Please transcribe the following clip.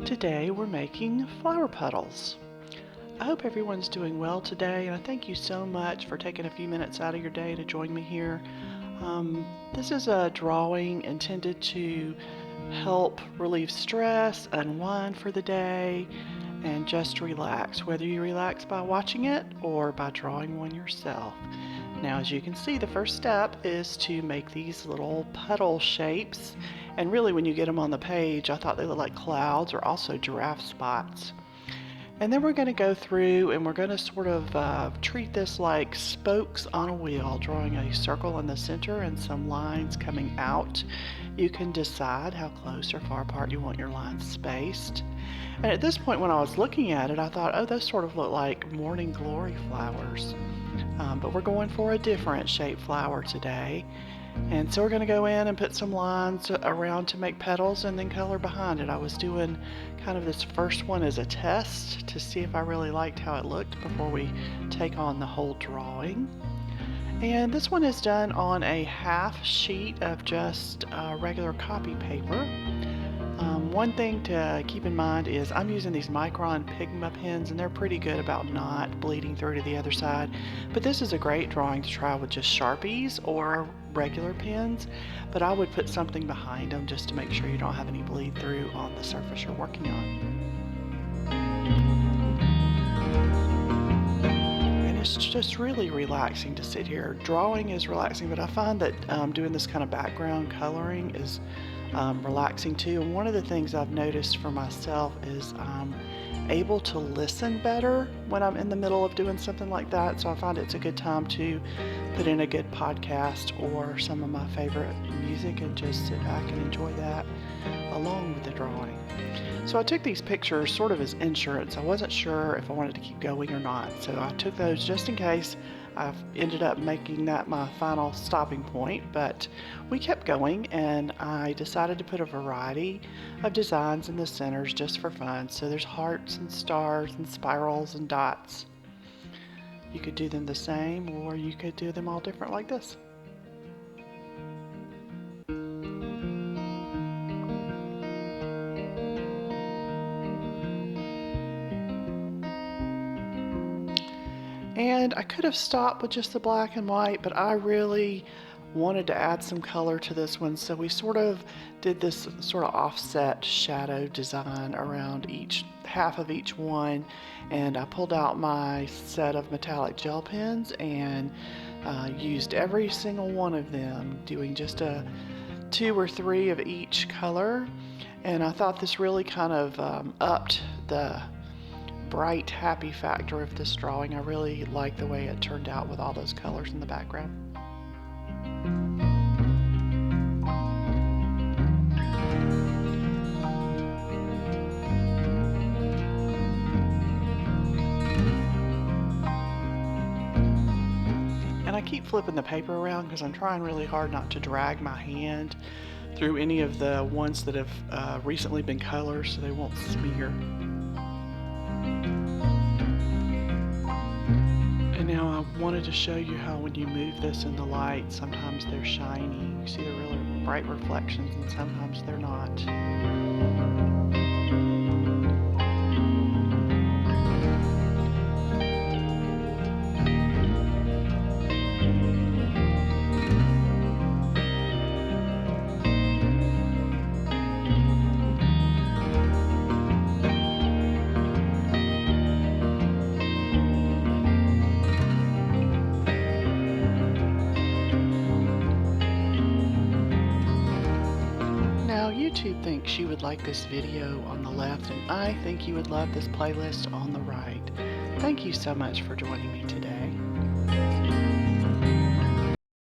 Today we're making flower puddles. I hope everyone's doing well today, and I thank you so much for taking a few minutes out of your day to join me here. This is a drawing intended to help relieve stress, unwind for the day, and just relax, whether you relax by watching it or by drawing one yourself. Now, as you can see, the first step is to make these little puddle shapes. And really, when you get them on the page, I thought they looked like clouds or also giraffe spots. And then we're going to go through and we're going to sort of treat this like spokes on a wheel, drawing a circle in the center and some lines coming out. You can decide how close or far apart you want your lines spaced. And at this point, when I was looking at it, I thought, oh, those sort of look like morning glory flowers. But we're going for a different shaped flower today. And so we're going to go in and put some lines around to make petals and then color behind it. I was doing kind of this first one as a test to see if I really liked how it looked before we take on the whole drawing. And this one is done on a half sheet of just regular copy paper. One thing to keep in mind is I'm using these Micron Pigma pens, and they're pretty good about not bleeding through to the other side. But this is a great drawing to try with just Sharpies or regular pens, but I would put something behind them just to make sure you don't have any bleed through on the surface you're working on. And it's just really relaxing to sit here. Drawing is relaxing, but I find that doing this kind of background coloring is relaxing too. And one of the things I've noticed for myself is I'm able to listen better when I'm in the middle of doing something like that. So I find it's a good time to put in a good podcast or some of my favorite music and just sit back and enjoy that along with the drawing. So I took these pictures sort of as insurance. I wasn't sure if I wanted to keep going or not. So I took those just in case. I've ended up making that my final stopping point, but we kept going, and I decided to put a variety of designs in the centers just for fun. So there's hearts and stars and spirals and dots. You could do them the same, or you could do them all different like this. And I could have stopped with just the black and white, but I really wanted to add some color to this one, so we sort of did this sort of offset shadow design around each half of each one. And I pulled out my set of metallic gel pens and used every single one of them, doing just a 2 or 3 of each color. And I thought this really kind of upped the bright, happy factor of this drawing. I really like the way it turned out with all those colors in the background. And I keep flipping the paper around because I'm trying really hard not to drag my hand through any of the ones that have recently been colored so they won't smear. And now I wanted to show you how when you move this in the light, sometimes they're shiny. You see the really bright reflections, and sometimes they're not. YouTube thinks you would like this video on the left, and I think you would love this playlist on the right. Thank you so much for joining me today.